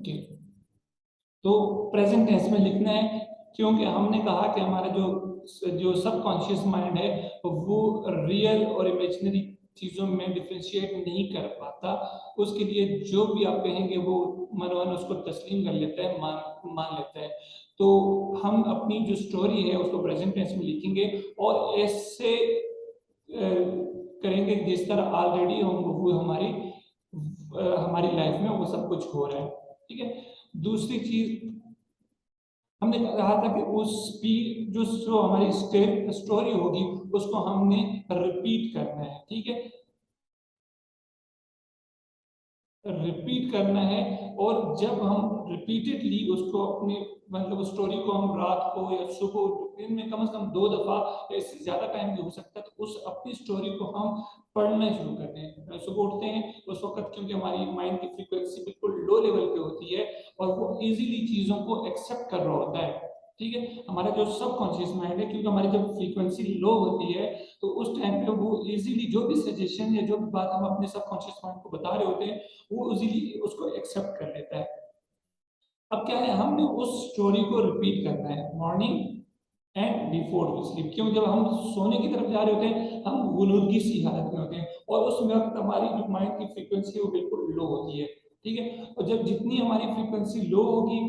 Give. तो present tense में लिखना है, क्योंकि हमने कहा कि हमारा जो सबकॉन्शियस माइंड है वो रियल और इमेजिनरी चीजों में डिफ्रेंशिएट नहीं कर पाता। उसके लिए जो भी आप कहेंगे वो मनोमन उसको तस्लीम कर लेता है, मान लेता है। तो हम अपनी जो स्टोरी है उसको प्रेजेंट टेंस में लिखेंगे और ऐसे करेंगे जिस तरह ऑलरेडी हम वो हमारी लाइफ में वो सब कुछ हो रहा है। ठीक है। दूसरी चीज हमने कहा था कि उसकी जो हमारी स्टोरी होगी उसको हमने रिपीट करना है। ठीक है, रिपीट करना है। और जब हम रिपीटेडली उसको अपने मतलब स्टोरी को हम रात को या सुबह दिन में कम से कम 2 दफा या इससे ज्यादा टाइम भी हो सकता है, तो उस अपनी स्टोरी को हम पढ़ना शुरू करते हैं। सुबह उठते हैं उस वक्त, क्योंकि हमारी माइंड की फ्रीक्वेंसी बिल्कुल लो लेवल पे होती है और वो इजीली चीजों को एक्सेप्ट कर रहा होता है। ठीक है, हमारा जो सबकॉन्शियस माइंड है, क्योंकि हमारी जब फ्रीक्वेंसी लो होती है तो उस टाइम पे वो इजीली जो भी सजेशन या जो भी बात हम अपने सबकॉन्शियस माइंड को बता रहे होते हैं वो इजीली उसको एक्सेप्ट कर लेता है। अब क्या है, हमने उस स्टोरी को रिपीट करना है morning and before we sleep. क्यों, जब हम सोने की तरफ जा रहे होते हैं हम गुनूदगी सी हालत में होते हैं और उस वक्त हमारी जो माइंड की फ्रीक्वेंसी वो बिल्कुल लो होती है। ठीक है, और जब जितनी हमारी फ्रीक्वेंसी लो होगी,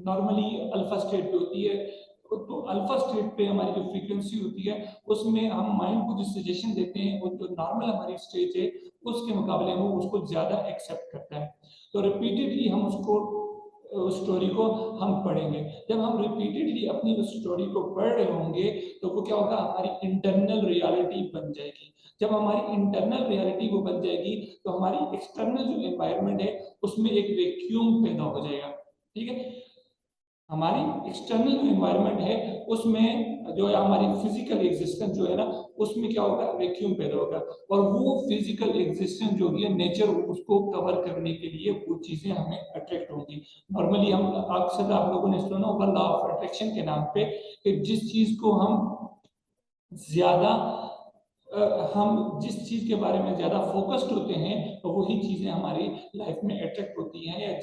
नॉर्मली अल्फा स्टेट पे होती है, तो अल्फा स्टेट पे हमारी जो फ्रीक्वेंसी होती है उसमें हम माइंड को जो सजेशन देते हैं वो जो नॉर्मल हमारी स्टेज है उसके मुकाबले में वो उसको ज्यादा एक्सेप्ट करता है। तो रिपीटेडली हम उसको उस स्टोरी को हम पढ़ेंगे। जब हम रिपीटेडली अपनी उस स्टोरी को पढ़ रहे होंगे तो वो क्या होगा, हमारी इंटरनल रियलिटी बन जाएगी। जब हमारी इंटरनल रियलिटी वो बन जाएगी तो हमारी एक्सटर्नल जो एनवायरनमेंट है उसमें एक वैक्यूम पैदा हो जाएगा। ठीक है, हमारी एक्सटर्नल जो एनवायरनमेंट है उसमें जो है हमारी फिजिकल एग्जिस्टेंस जो है ना उसमें क्या होगा, वैक्यूम पैदा होगा। और वो फिजिकल एग्जिस्टेंस जो है नेचर उसको कवर करने के लिए वो चीजें हमें अट्रैक्ट होंगी। नॉर्मली हम अक्सर आप लोगों ने सुना होगा लॉ ऑफ अट्रैक्शन के नाम पे, कि जिस चीज को हम ज्यादा हम जिस चीज के बारे में ज्यादा फोकस्ड होते हैं तो वही चीजें हमारी लाइफ में अट्रैक्ट होती हैं, या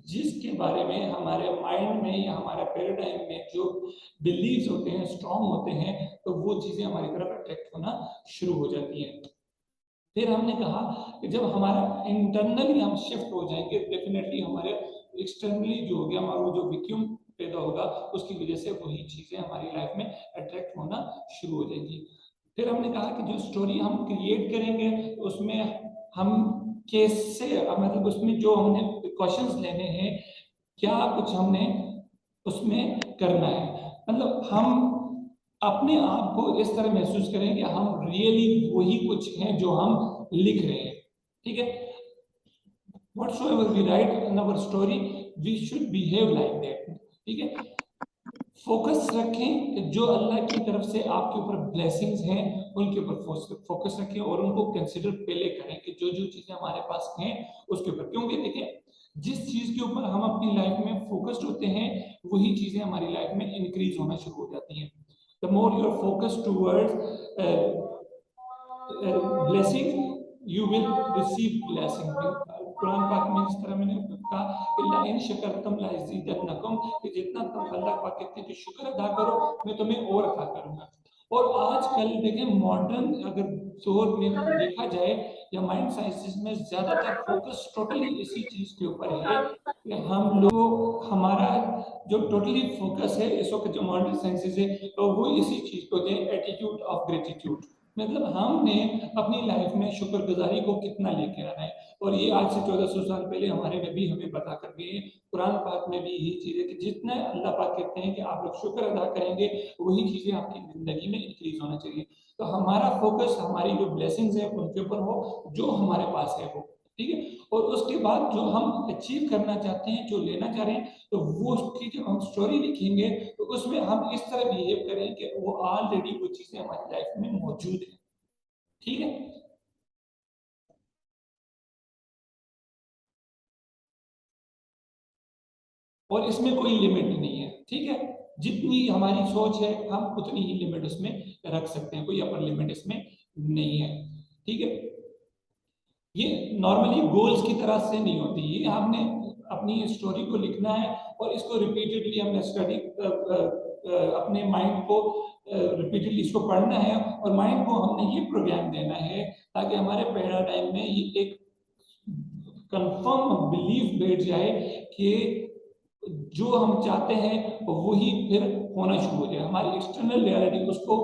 जिसके बारे में हमारे माइंड में या हमारे पैराडाइम में जो बिलीव्स होते हैं स्ट्रांग होते हैं तो वो चीजें हमारी तरफ अट्रैक्ट होना शुरू हो जाती हैं। फिर हमने कहा कि जब हमारा इंटरनली हम शिफ्ट हो जाएंगे डेफिनेटली हमारे एक्सटर्नली जो हो गया हमारा वो जो वैक्यूम पैदा होगा उसकी वजह से वही चीजें हमारी लाइफ में अट्रैक्ट होना शुरू हो जाएंगी। फिर हमने कहा कि जो स्टोरी हम क्रिएट करेंगे उसमें हम कैसे मतलब उसमें जो हमने प्रिकॉशंस लेने हैं, क्या कुछ हमने उसमें करना है। मतलब हम अपने आप को इस तरह महसूस करें कि हम रियली वही कुछ हैं जो हम लिख रहे हैं। ठीक है, whatsoever we write in our story we should behave like that। ठीक है, फोकस रखें कि जो अल्लाह की तरफ से आपके ऊपर ब्लेसिंग्स हैं उनके ऊपर फोकस रखें और उनको कंसिडर पहले करें कि जो जो चीजें हमारे पास हैं उसके ऊपर। क्योंकि देखिए जिस चीज के ऊपर हम अपनी लाइफ में फोकस्ड होते हैं वही चीजें हमारी लाइफ में इंक्रीज होना शुरू हो जाती हैं। The more your focus towards blessing you will receive blessing. Quran पाक में जिस तरह मैंने कहा कि ला इन शकरतम ला यज़ीदन्नकुम, कि जितना तुम अल्लाह पाक कहते हैं कि शुक्र अदा करो मैं तुम्हें और अता करूंगा। और आजकल देखें मॉडर्न अगर दौर में देखा जाए या माइंड साइंसेस में ज्यादातर फोकस टोटली इसी चीज के ऊपर है कि हम लोग हमारा जो टोटली फोकस है इस वक्त जो मॉडर्न साइंसेस है तो वो इसी चीज को है, एटीट्यूड ऑफ ग्रेटिट्यूड। मतलब हमने अपनी लाइफ में शुक्रगुजारी को कितना लेके आना है। और ये आज से 1400 साल पहले हमारे नबी हमें बता कर गए। कुरान पाक में भी यही चीज है कि जितना अल्लाह पाक कहते हैं कि आप लोग शुक्र अदा करेंगे वही चीजें आपकी जिंदगी में इंक्रीज होना चाहिए। तो हमारा फोकस हमारी जो ब्लेसिंग्स है उनके ऊपर हो जो हमारे पास है वो। ठीक है, और उसके बाद जो हम अचीव करना चाहते हैं जो लेना चाह रहे हैं तो वो उसकी जब हम स्टोरी लिखेंगे तो उसमें हम इस तरह बिहेव करें कि वो ऑलरेडी वो चीजें हमारी लाइफ में मौजूद है। ठीक है, और इसमें कोई लिमिट नहीं है। ठीक है, जितनी हमारी सोच है हम उतनी ही लिमिट उसमें रख सकते हैं, कोई अपर लिमिट इसमें नहीं है। ठीक है, ये नॉर्मली गोल्स की तरह से नहीं होती। ये हमने अपनी स्टोरी को लिखना है और इसको रिपीटेडली हमने स्टडी अपने माइंड को रिपीटेडली इसको पढ़ना है और माइंड को हमने ये प्रोग्राम देना है ताकि हमारे पैराडाइम में ये एक कंफर्म बिलीफ बैठ जाए कि जो हम चाहते हैं वही फिर होना शुरू हो जाए, हमारी एक्सटर्नल रियलिटी उसको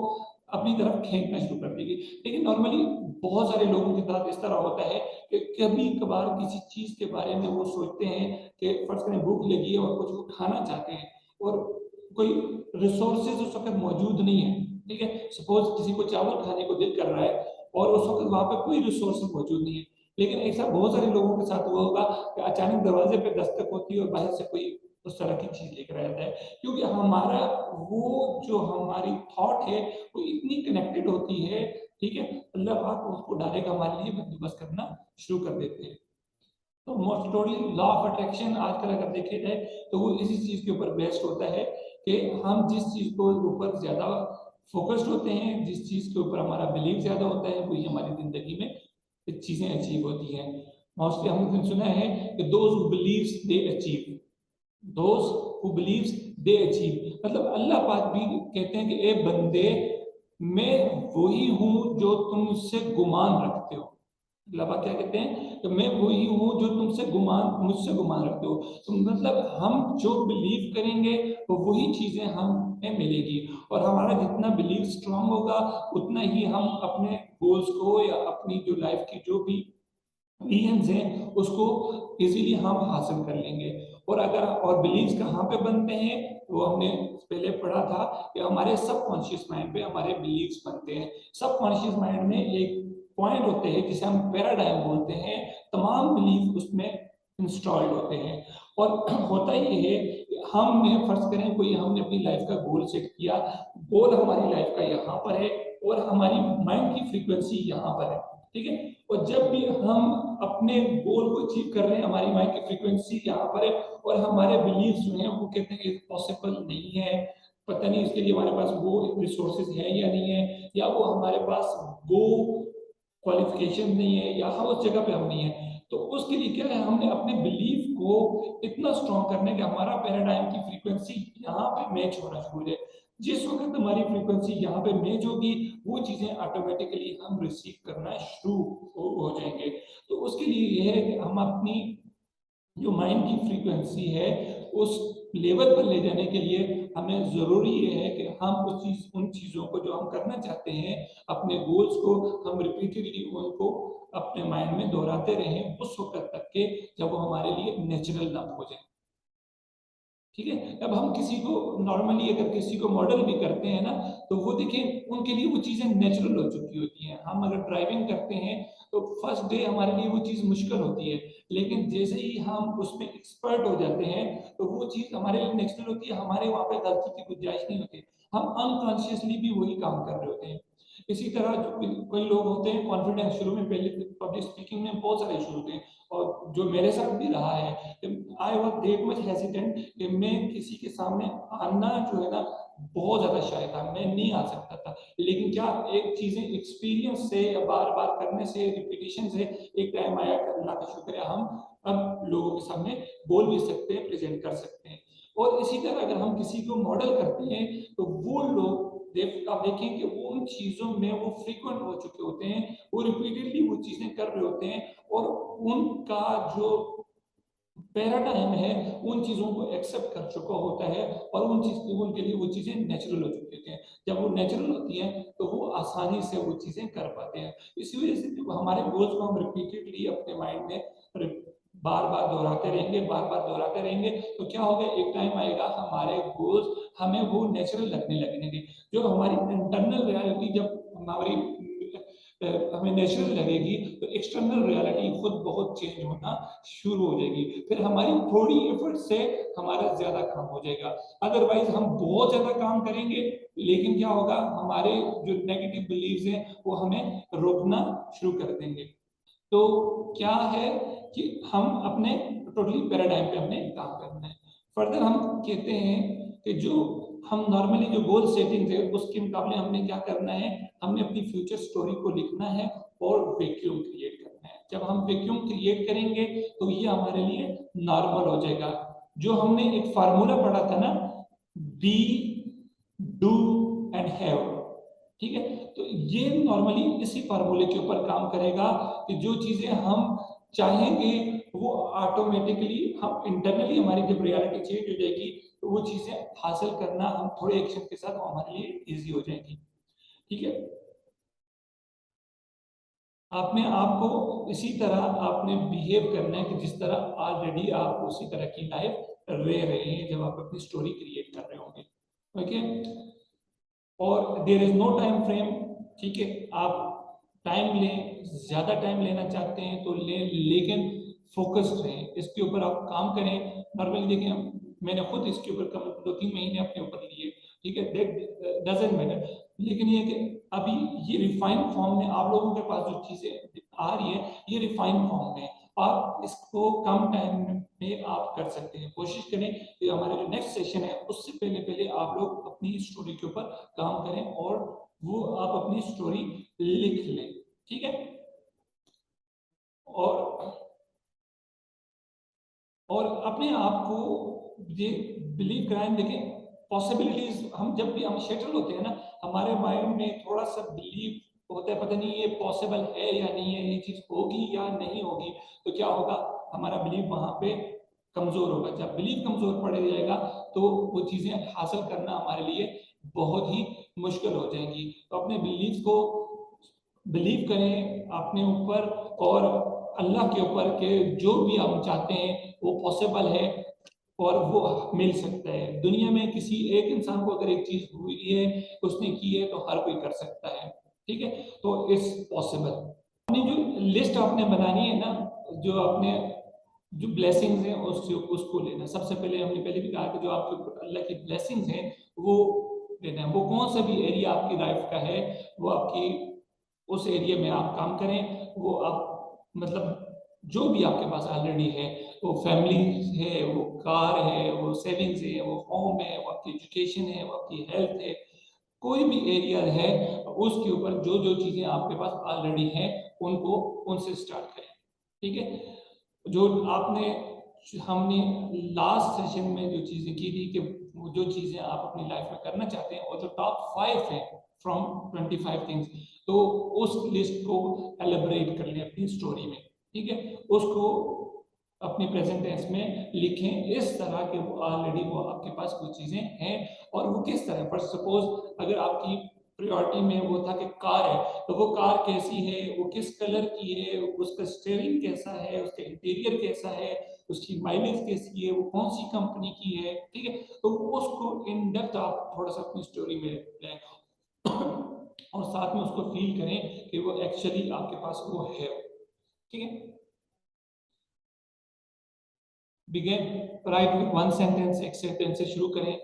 अपनी तरफ खींचना शुरू कर देगी। लेकिन नॉर्मली बहुत सारे लोगों के साथ इस तरह होता है कि कभी कभार किसी चीज के बारे में वो सोचते हैं कि फर्स्ट करें भूख लगी है और कुछ वो खाना चाहते हैं और कोई रिसोर्सेज उस वक्त मौजूद नहीं है, ठीक है। सपोज किसी को चावल खाने को दिल कर रहा है और उस वक्त वहां पर कोई रिसोर्सेज मौजूद नहीं है, लेकिन ऐसा बहुत सारे लोगों के साथ हुआ होगा कि अचानक दरवाजे पे दस्तक होती है और बाहर से कोई उस तरह की चीज लेकर आता है, क्योंकि हमारा वो जो हमारी थॉट है वो इतनी कनेक्टेड होती है, ठीक है। अल्लाह पाक उसको डायरेक्ट हमारे लिए बंदोबस्त करना शुरू कर देते हैं। तो most totally law of attraction आजकल अगर देखे जाए तो वो इसी चीज के ऊपर बेस्ड होता है कि हम जिस चीज को ऊपर ज्यादा फोकस्ड होते हैं, जिस चीज के ऊपर हमारा बिलीव ज्यादा होता है, वही हमारी जिंदगी में चीजें अचीव होती हैं। मोस्टली हमने सुना है कि those who believes they achieve, those who believes they achieve, मतलब अल्लाह पाक भी कहते हैं कि ए बंदे मैं वही हूं जो तुम मुझसे गुमान रखते हो। अल्लाह पाक क्या कहते हैं कि मैं वही हूं जो मुझसे गुमान रखते हो। तो मतलब हम जो बिलीव करेंगे तो वही चीजें हमें मिलेगी और हमारा जितना बिलीव स्ट्रांग होगा उतना ही हम अपने गोल्स को या अपनी जो लाइफ की जो भी विजन्स हैं उसको इजीली हम हासिल कर लेंगे। और अगर और बिलीव्स कहाँ पे बनते हैं वो हमने पहले पढ़ा था कि हमारे सबकॉन्शियस माइंड पे हमारे बिलीव्स बनते हैं। सबकॉन्शियस माइंड में एक पॉइंट होते हैं जिसे हम पैराडाइम बोलते हैं, तमाम बिलीव उसमें इंस्टॉल्ड होते हैं। और होता ये है हमने फर्ज करें कोई हमने अपनी लाइफ का गोल सेट किया, गोल हमारी लाइफ का यहाँ पर है और हमारी माइंड की फ्रीक्वेंसी यहाँ पर है, ठीक है। और जब भी हम अपने गोल को अचीव कर रहे हैं हमारी माइंड की फ्रीक्वेंसी यहाँ पर है और हमारे बिलीव्स जो हैं वो कहते हैं कि पॉसिबल नहीं है, पता नहीं इसके लिए हमारे पास वो रिसोर्सेज है या नहीं है, या वो हमारे पास वो क्वालिफिकेशन नहीं है, या उस जगह पे हम नहीं है। तो उसके लिए क्या है, हमने अपने बिलीफ को इतना स्ट्रॉन्ग करने कि हमारा पैराडाइम की फ्रीक्वेंसी यहाँ पे मैच होना शुरू हो जाए। जिस वक्त हमारी फ्रीक्वेंसी यहाँ पे मैच होगी वो चीजें ऑटोमेटिकली हम रिसीव करना शुरू हो जाएंगे। तो उसके लिए ये है कि हम अपनी जो माइंड की फ्रीक्वेंसी है उस लेवल पर ले जाने के लिए हमें जरूरी ये है कि हम उन चीजों को जो हम करना चाहते हैं, अपने गोल्स को हम रिपीटेडली उनको अपने माइंड में दोहराते रहें उस वक्त तक के जब वो हमारे लिए नेचुरल ना हो जाए, ठीक है। अब हम किसी को नॉर्मली अगर किसी को मॉडल भी करते हैं ना तो वो देखिए उनके लिए वो चीजें नेचुरल हो चुकी होती हैं। हम अगर ड्राइविंग करते हैं तो फर्स्ट डे हमारे लिए वो चीज मुश्किल होती है, लेकिन जैसे ही हम उसमें एक्सपर्ट हो जाते हैं तो वो चीज हमारे लिए नेचुरल होती है, हमारे वहां पे गलती की गुंजाइश नहीं होती, हम अनकॉन्शियसली भी वही काम कर रहे होते हैं। इसी तरह जो कोई लोग होते हैं कॉन्फिडेंस शुरू में पहले पब्लिक स्पीकिंग में बहुत सारे इशू होते हैं और जो मेरे साथ भी रहा है, I was that much hesitant कि मैं किसी के सामने आना जो है ना बहुत ज्यादा शाय था, मैं नहीं आ सकता था। लेकिन क्या एक चीजें एक्सपीरियंस से या बार बार करने से रिपीटिशन से एक टाइम आया कि अल्लाह का शुक्र है हम अब लोगों के सामने बोल भी सकते हैं, प्रेजेंट कर सकते हैं। और इसी तरह अगर हम किसी को मॉडल करते हैं तो वो लोग आप देखें कि वो उन चीजों में वो फ्रीक्वेंट हो चुके होते हैं, वो रिपीटेडली वो चीजें कर रहे होते हैं और उनका जो पैराडाइम है उन चीजों को एक्सेप्ट कर चुका होता है और उनके लिए वो चीजें नेचुरल हो चुकी होती हैं। जब वो नेचुरल होती हैं तो वो आसानी से वो चीजें कर पाते हैं। इसी वजह से जब हमारे गोल्स को हम रिपीटेडली अपने माइंड में बार बार दोहराते रहेंगे तो क्या होगा, एक टाइम आएगा हमारे गोल्स हमें वो नेचुरल लगने लगेंगे। जो हमारी इंटरनल रियलिटी जब हमारी हमें नेचुरल लगेगी तो एक्सटर्नल रियलिटी खुद बहुत चेंज होना शुरू हो जाएगी। फिर हमारी थोड़ी एफर्ट से हमारा ज्यादा काम हो जाएगा। अदरवाइज हम बहुत ज्यादा काम करेंगे लेकिन क्या होगा, हमारे जो नेगेटिव बिलीव्स हैं वो हमें रोकना शुरू कर देंगे। तो क्या है कि हम अपने टोटली पैराडाइम पे हमने काम करना है। फर्दर हम कहते हैं कि जो हम नॉर्मली जो गोल सेटिंग है उसके मुकाबले हमने क्या करना है, हमने अपनी फ्यूचर स्टोरी को लिखना है और वैक्यूम क्रिएट करना है। जब हम वैक्यूम क्रिएट करेंगे तो ये हमारे लिए नॉर्मल हो जाएगा। जो हमने एक फार्मूला पढ़ा था ना, बी, डू एंड हैव, ठीक है, तो ये नॉर्मली इसी फार्मूले के ऊपर काम करेगा कि जो चीजें हम चाहेंगे वो ऑटोमेटिकली हम इंटरनली हमारी जब रियलिटी चेंज हो जाएगी तो वो चीजें हासिल करना हम थोड़े एक्शन के साथ हमारे लिए इजी हो जाएगी। ठीक है, आपने आपको इसी तरह आपने बिहेव करना है कि जिस तरह ऑलरेडी आप उसी तरह की लाइफ रह रहे हैं जब आप अपनी स्टोरी क्रिएट कर रहे होंगे। ओके, और there is no time frame. ठीक है, आप टाइम लें, ज्यादा टाइम लेना चाहते हैं तो लें, लेकिन फोकस्ड रहें, इसके ऊपर आप काम करें। नॉर्मली देखें, मैंने खुद इसके ऊपर कम 2-3 महीने अपने ऊपर लिए, ठीक है, दैट डजंट मैटर, लेकिन ये कि अभी ये रिफाइंड फॉर्म में आप लोगों के पास जो चीजें आ रही है ये रिफाइंड फॉर्म में, आप इसको कम टाइम में आप कर सकते हैं। कोशिश करें कि हमारे जो नेक्स्ट सेशन है उससे पहले पहले आप लोग अपनी स्टोरी के ऊपर काम करें और वो आप अपनी स्टोरी लिख लें। ठीक है, और अपने आप को ये बिलीव कराएं। देखें, पॉसिबिलिटीज, हम जब भी हम सेटल होते हैं ना, हमारे माइंड में थोड़ा सा बिलीव होता है, पता नहीं ये पॉसिबल है या नहीं है, ये चीज होगी या नहीं होगी, तो क्या होगा, हमारा बिलीव वहां पे कमजोर होगा। जब बिलीव कमजोर पड़ जाएगा तो वो चीजें हासिल करना हमारे लिए बहुत ही मुश्किल हो जाएंगी। तो अपने बिलीव को बिलीव करें अपने ऊपर और अल्लाह के ऊपर के जो भी हम चाहते हैं वो पॉसिबल है और वो मिल सकता है। दुनिया में किसी एक इंसान को अगर एक चीज हुई है, उसने की है, तो हर कोई कर सकता है। ठीक है, तो इट्स पॉसिबल। अपनी जो लिस्ट आपने बनानी है ना, जो आपने जो ब्लेसिंग्स हैं उसको लेना। सबसे पहले हमने पहले भी कहा कि जो आपके ऊपर अल्लाह की ब्लेसिंग्स हैं वो लेना है। वो कौन सा भी एरिया आपकी लाइफ का है, वो आपकी उस एरिया में आप काम करें। वो आप मतलब जो भी आपके पास ऑलरेडी है, वो फैमिली है, वो कार है, वो सेविंग्स है, वो होम है, वो आपकी एजुकेशन है, वो आपकी हेल्थ है, कोई भी एरिया है, उसके ऊपर जो जो चीजें आपके पास ऑलरेडी हैं उनको उनसे स्टार्ट करें। ठीक है, जो आपने हमने लास्ट सेशन में जो चीजें की थी कि जो चीजें आप अपनी लाइफ में करना चाहते हैं और जो टॉप 5 है फ्रॉम 25 थिंग्स, तो उस लिस्ट को एलिब्रेट कर लें अपनी स्टोरी में। ठीक है, उसको अपनी प्रेजेंट टेंस में लिखें इस तरह के वो ऑलरेडी वो आपके पास कुछ चीजें हैं। और वो किस तरह, फॉर सपोज अगर आपकी प्रायोरिटी में वो था कि कार है, तो वो कार कैसी है, वो किस कलर की है, उसका स्टीयरिंग कैसा है, उसका इंटीरियर कैसा है, उसकी माइलेज कैसी है, वो कौन सी कंपनी की है। ठीक है, तो उसको इन डेप्थ आप थोड़ा सा अपनी स्टोरी में लें और साथ में उसको फील करें कि वो एक्चुअली आपके पास वो है। ठीक है, begin right with one sentence, एक सेंटेंस से शुरू करें।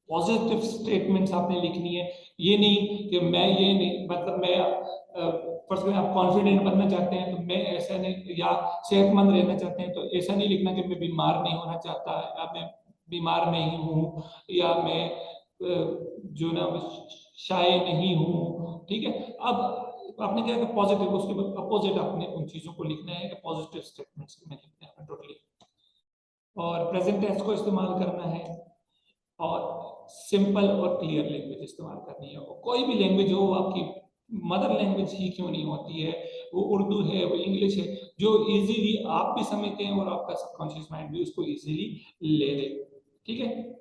पॉजिटिव स्टेटमेंट्स आपने लिखनी है। ये नहीं कि मैं ये नहीं, मतलब मैं फर्स्ट में आप कॉन्फिडेंट बनना चाहते हैं तो मैं ऐसा नहीं, या सेहतमंद रहना चाहते हैं तो ऐसा नहीं लिखना कि मैं बीमार नहीं होना चाहता, या मैं बीमार नहीं हूँ, या मैं जो ना शाय नहीं हूँ। ठीक है, अब आपने क्या किया, पॉजिटिव, उसके अपोजिट आपने उन चीजों को लिखना है कि पॉजिटिव स्टेटमेंट्स में लिखना है टोटली। और प्रेजेंट टेंस को इस्तेमाल करना है और सिंपल और क्लियर लैंग्वेज इस्तेमाल करनी है। कोई भी लैंग्वेज हो, आपकी मदर लैंग्वेज ही क्यों नहीं होती है, वो उर्दू है, वो इंग्लिश है, जो इजीली आप भी समझते हैं और आपका सबकॉन्शियस माइंड भी उसको इजीली ले ले। ठीक है,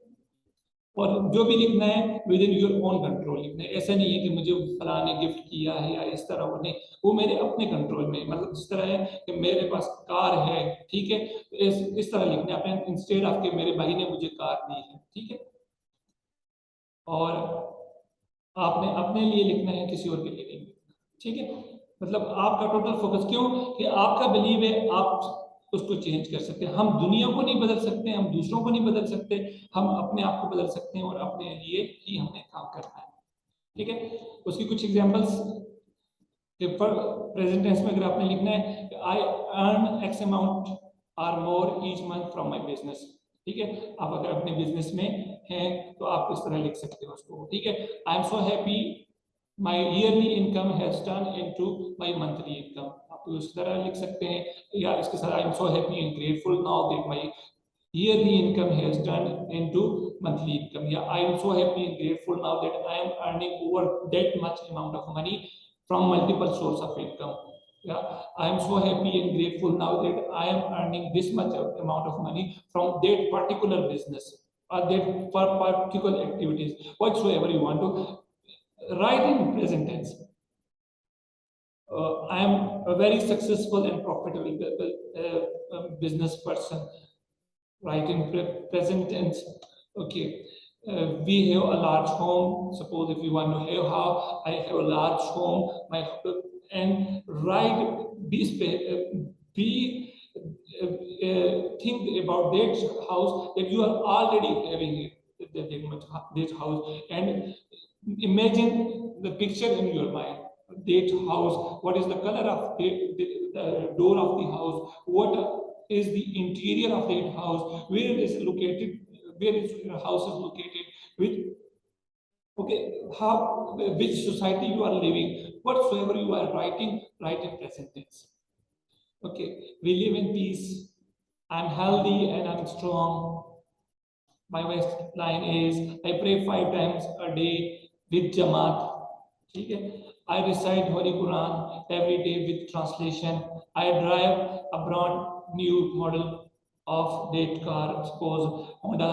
और जो भी लिखना है with in your own control लिखना है। ऐसा नहीं है कि मुझे फलां ने गिफ्ट किया है या इस तरह, वो नहीं, वो मेरे अपने कंट्रोल में, मतलब जिस तरह है कि मेरे पास कार है, ठीक है, तो इस तरह लिखना है अपने, इंस्टेड ऑफ के मेरे भाई ने मुझे कार दी है। ठीक है, और आपने अपने लिए लिखना है, किसी और के लिए नहीं लिखना। ठीक है, मतलब आपका टोटल फोकस, क्यों कि आपका बिलीव है आप उसको चेंज कर सकते हैं। हम दुनिया को नहीं बदल सकते, हम दूसरों को नहीं बदल सकते, हम अपने आप को बदल सकते हैं और अपने लिए ही हमें काम करना है। ठीक है, उसकी कुछ एग्जांपल्स, प्रेजेंट टेंस में अगर आपने लिखना है I earn X amount or more each month from my business. ठीक है, आप अगर अपने बिजनेस में हैं तो आप इस तरह लिख सकते हो उसको। ठीक है, I am so happy my yearly income has turn into my monthly income, आप तो इस तरह लिख सकते हैं, या इसके साथ I am so happy and grateful now that my yearly income has turned into monthly income. Yeah, I am so happy and grateful now that I am earning over that much amount of money from multiple source of income. Yeah, I am so happy and grateful now that I am earning this much amount of money from that particular business or that particular activities, whatsoever you want to write in present tense. I am a very successful and profitable business person. Right in present tense. Okay, we have a large home. Suppose if you want to have how I have a large home, my and right be think about that house that you are already having it, that much this house, and imagine the picture in your mind. That house, what is the color of the door of the house, what is the interior of that house, where it is located, where is your house is located, with okay, how, which society you are living, whatsoever you are writing, write in present tense. Okay, we live in peace, I'm healthy and I'm strong. My line is I pray 5 times a day with Jamaat. Okay? I recite Holy Quran every day with translation. I drive a brand new model of that car. Suppose Honda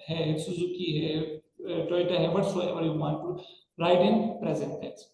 hai, Suzuki hai, Toyota hai, whatsoever you want to write in present tense.